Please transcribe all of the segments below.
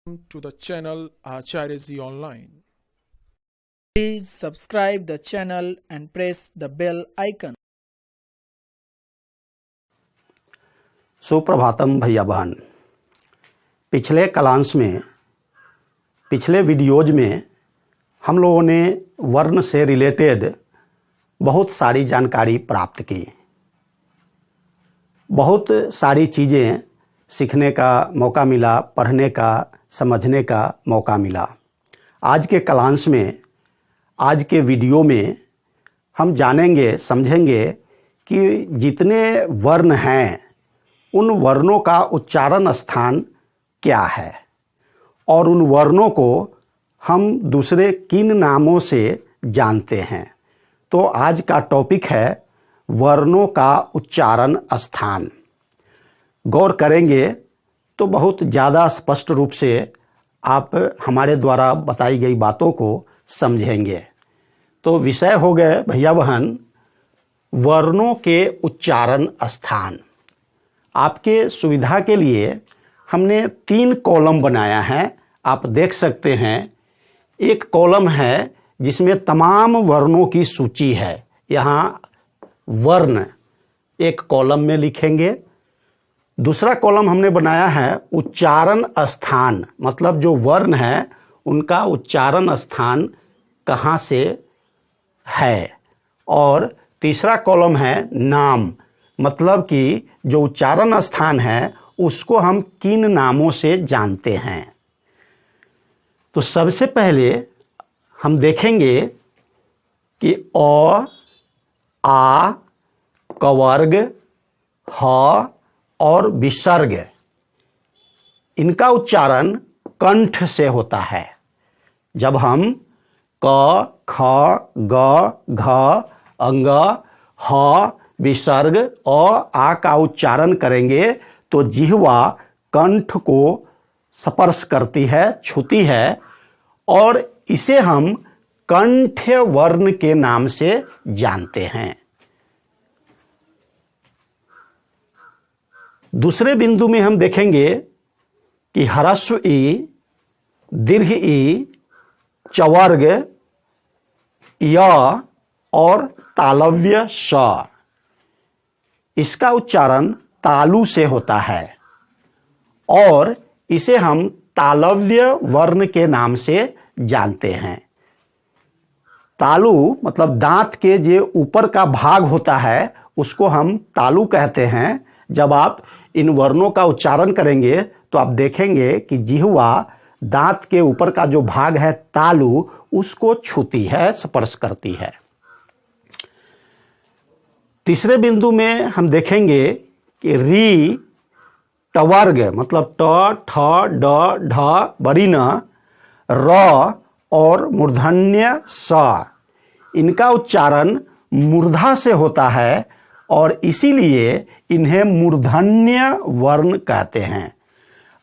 To the channel Acharya Ji Online. Please subscribe the channel and press the bell icon. Suprabhatam भैया बहन। पिछले class में पिछले videos में हम लोगों ने वर्ण से रिलेटेड बहुत सारी जानकारी प्राप्त की, बहुत सारी चीज़ें सीखने का मौका मिला, पढ़ने का, समझने का मौका मिला। आज के क्लास में, आज के वीडियो में हम जानेंगे, समझेंगे कि जितने वर्ण हैं उन वर्णों का उच्चारण स्थान क्या है और उन वर्णों को हम दूसरे किन नामों से जानते हैं। तो आज का टॉपिक है वर्णों का उच्चारण स्थान। गौर करेंगे तो बहुत ज़्यादा स्पष्ट रूप से आप हमारे द्वारा बताई गई बातों को समझेंगे। तो विषय हो गए भैया बहन वर्णों के उच्चारण स्थान। आपके सुविधा के लिए हमने 3 कॉलम बनाया है, आप देख सकते हैं। एक कॉलम है जिसमें तमाम वर्णों की सूची है, यहाँ वर्ण एक कॉलम में लिखेंगे। दूसरा कॉलम हमने बनाया है उच्चारण स्थान, मतलब जो वर्ण है उनका उच्चारण स्थान कहाँ से है। और तीसरा कॉलम है नाम, मतलब कि जो उच्चारण स्थान है उसको हम किन नामों से जानते हैं। तो सबसे पहले हम देखेंगे कि अ, आ, कवर्ग, ह और विसर्ग, इनका उच्चारण कंठ से होता है। जब हम क, ख, ग, घ, अंग, ह, विसर्ग अ, आ का उच्चारण करेंगे तो जिह्वा कंठ को स्पर्श करती है, छूती है, और इसे हम कंठ वर्ण के नाम से जानते हैं। दूसरे बिंदु में हम देखेंगे कि ह्रस्व ई, दीर्घ ई, चवर्ग, य और तालव्य स, इसका उच्चारण तालु से होता है और इसे हम तालव्य वर्ण के नाम से जानते हैं। तालु मतलब दांत के जो ऊपर का भाग होता है उसको हम तालु कहते हैं। जब आप इन वर्णों का उच्चारण करेंगे तो आप देखेंगे कि जिह्वा दांत के ऊपर का जो भाग है तालु उसको छूती है, स्पर्श करती है। तीसरे बिंदु में हम देखेंगे कि री, टवर्ग मतलब ट, ठ, ड, ढ, बड़ी न, र और मूर्धन्य स, इनका उच्चारण मूर्धा से होता है और इसीलिए इन्हें मूर्धन्य वर्ण कहते हैं।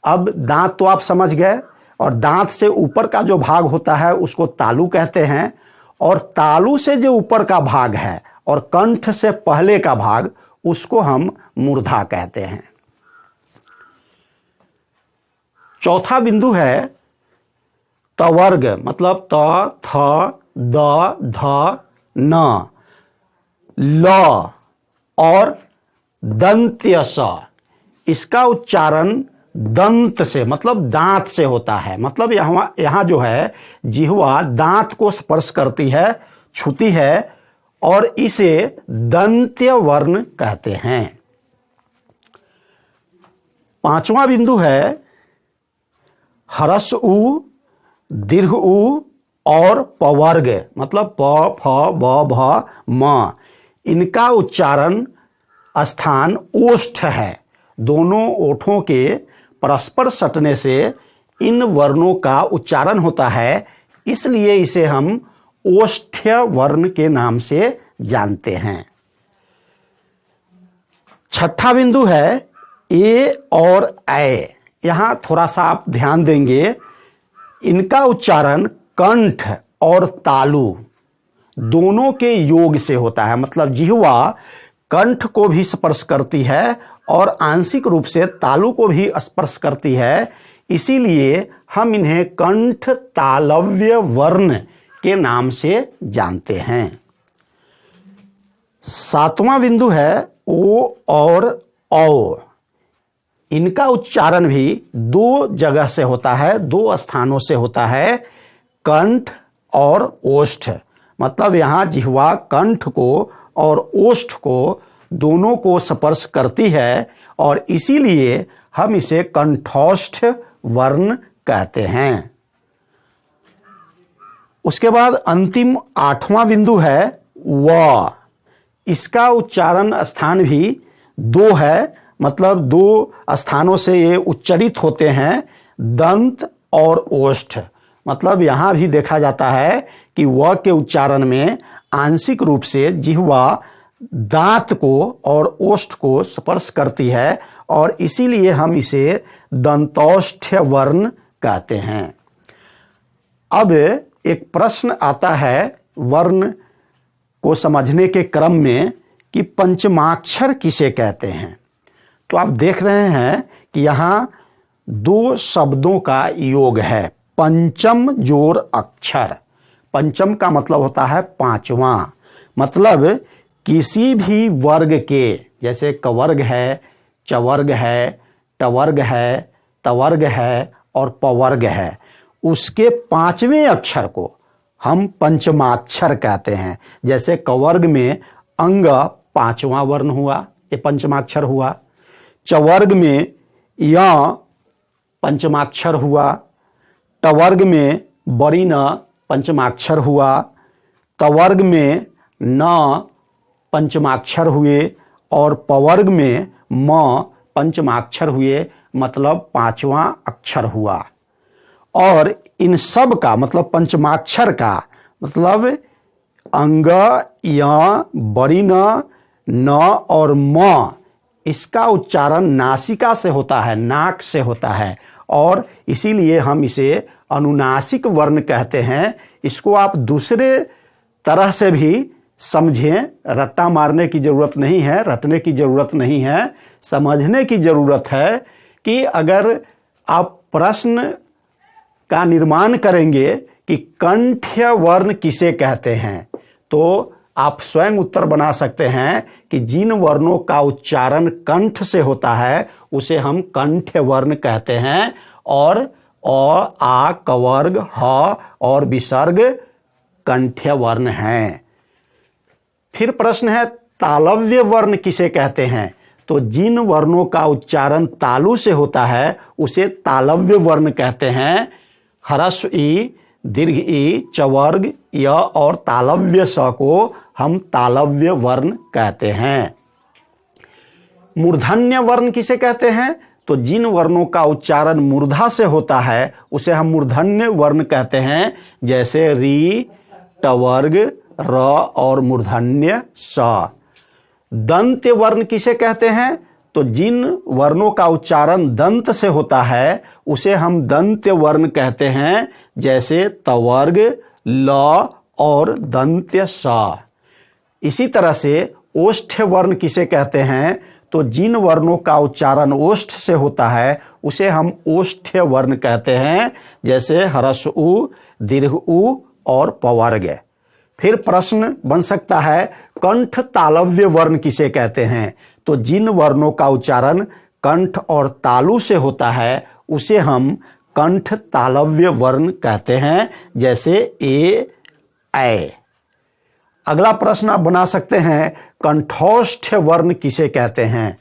अब दांत तो आप समझ गए, और दांत से ऊपर का जो भाग होता है उसको तालु कहते हैं, और तालु से जो ऊपर का भाग है और कंठ से पहले का भाग उसको हम मूर्धा कहते हैं। चौथा बिंदु है तवर्ग, मतलब त, थ, द, ध, न, ल और दंत्य स, इसका उच्चारण दंत से मतलब दांत से होता है। मतलब यहाँ जो है जिह्वा दांत को स्पर्श करती है, छूती है, और इसे दंत्य वर्ण कहते हैं। पांचवा बिंदु है ह्रस्व उ, दीर्घ उ और पवर्ग, मतलब प, फ, ब, भ, म, इनका उच्चारण स्थान ओष्ठ है। दोनों ओठों के परस्पर सटने से इन वर्णों का उच्चारण होता है, इसलिए इसे हम ओष्ठ्य वर्ण के नाम से जानते हैं। छठा बिंदु है ए और ऐ। यहाँ थोड़ा सा आप ध्यान देंगे, इनका उच्चारण कंठ और तालु दोनों के योग से होता है। मतलब जिह्वा कंठ को भी स्पर्श करती है और आंशिक रूप से तालु को भी स्पर्श करती है, इसीलिए हम इन्हें कंठ तालव्य वर्ण के नाम से जानते हैं। 7वां बिंदु है ओ और औ। इनका उच्चारण भी दो जगह से होता है, दो स्थानों से होता है, कंठ और ओष्ठ। मतलब यहाँ जिह्वा कंठ को और ओष्ठ को दोनों को स्पर्श करती है और इसीलिए हम इसे कंठोष्ठ वर्ण कहते हैं। उसके बाद अंतिम 8वां बिंदु है व। इसका उच्चारण स्थान भी दो है, मतलब दो स्थानों से ये उच्चरित होते हैं, दंत और ओष्ठ। मतलब यहाँ भी देखा जाता है कि व के उच्चारण में आंशिक रूप से जिह्वा दांत को और ओष्ठ को स्पर्श करती है और इसीलिए हम इसे दंतौष्ठ वर्ण कहते हैं। अब एक प्रश्न आता है वर्ण को समझने के क्रम में कि पंचमाक्षर किसे कहते हैं। तो आप देख रहे हैं कि यहाँ दो शब्दों का योग है, पंचम जोर अक्षर। पंचम का मतलब होता है पांचवा, मतलब किसी भी वर्ग के, जैसे कवर्ग है, चवर्ग है, टवर्ग है, तवर्ग है और पवर्ग है, उसके पांचवें अक्षर को हम पंचमाक्षर कहते हैं। जैसे कवर्ग में अंग पांचवा वर्ण हुआ, ये पंचमाक्षर हुआ। चवर्ग में या पंचमाक्षर हुआ। टवर्ग में बड़ी न पंचमाक्षर हुआ। तवर्ग में न पंचमाक्षर हुए और पवर्ग में म पंचमाक्षर हुए, मतलब पांचवा अक्षर हुआ। और इन सब का मतलब पंचमाक्षर का मतलब अंग, या, बड़ी न और म, इसका उच्चारण नासिका से होता है, नाक से होता है और इसीलिए हम इसे अनुनासिक वर्ण कहते हैं। इसको आप दूसरे तरह से भी समझें, रट्टा मारने की जरूरत नहीं है, रटने की जरूरत नहीं है, समझने की जरूरत है कि अगर आप प्रश्न का निर्माण करेंगे कि कंठ्य वर्ण किसे कहते हैं, तो आप स्वयं उत्तर बना सकते हैं कि जिन वर्णों का उच्चारण कंठ से होता है उसे हम कंठ्य वर्ण कहते हैं। और अ, आ, कवर्ग, ह और विसर्ग कंठ्य वर्ण हैं। फिर प्रश्न है तालव्य वर्ण किसे कहते हैं। तो जिन वर्णों का उच्चारण तालु से होता है उसे तालव्य वर्ण कहते हैं। ह्रस्व ई, दीर्घ ई, चवर्ग, य और तालव्य स को हम तालव्य वर्ण कहते हैं। मूर्धन्य वर्ण किसे कहते हैं। तो जिन वर्णों का उच्चारण मूर्धा से होता है उसे हम मूर्धन्य वर्ण कहते हैं। जैसे री, टवर्ग, र और मूर्धन्य स। दंत्य वर्ण किसे कहते हैं। तो जिन वर्णों का उच्चारण दंत से होता है उसे हम दंत्य वर्ण कहते हैं। जैसे तवर्ग, ल और दंत्य स। इसी तरह से ओष्ठ वर्ण किसे कहते हैं। तो जिन वर्णों का उच्चारण ओष्ठ से होता है उसे हम ओष्ठ वर्ण कहते हैं। जैसे ह्रस्व उ, दीर्घ उ और पवर्ग। फिर प्रश्न बन सकता है कंठ तालव्य वर्ण किसे कहते हैं। तो जिन वर्णों का उच्चारण कंठ और तालु से होता है उसे हम कंठ तालव्य वर्ण कहते हैं। जैसे ए, ऐ। अगला प्रश्न आप बना सकते हैं कंठोष्ठ वर्ण किसे कहते हैं।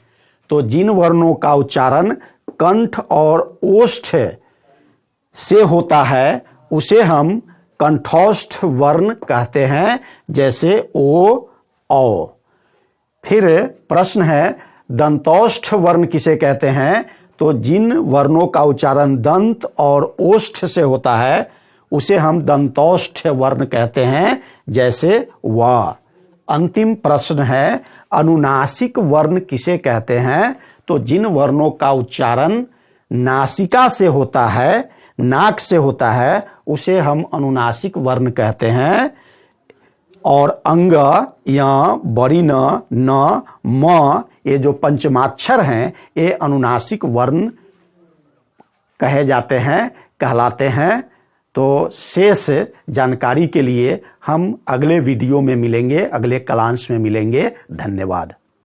तो जिन वर्णों का उच्चारण कंठ और ओष्ठ से होता है उसे हम कंठोष्ठ वर्ण कहते हैं। जैसे ओ, औ। फिर प्रश्न है दंतोष्ठ वर्ण किसे कहते हैं। तो जिन वर्णों का उच्चारण दंत और ओष्ठ से होता है उसे हम दंतोष्ठ वर्ण कहते हैं। जैसे व। अंतिम प्रश्न है अनुनासिक वर्ण किसे कहते हैं। तो जिन वर्णों का उच्चारण नासिका से होता है, नाक से होता है, उसे हम अनुनासिक वर्ण कहते हैं। और अंग, या, बड़ी न, म, ये जो पंचमाक्षर हैं ये अनुनासिक वर्ण कहे जाते हैं, कहलाते हैं। तो शेष जानकारी के लिए हम अगले वीडियो में मिलेंगे, अगले क्लास में मिलेंगे। धन्यवाद।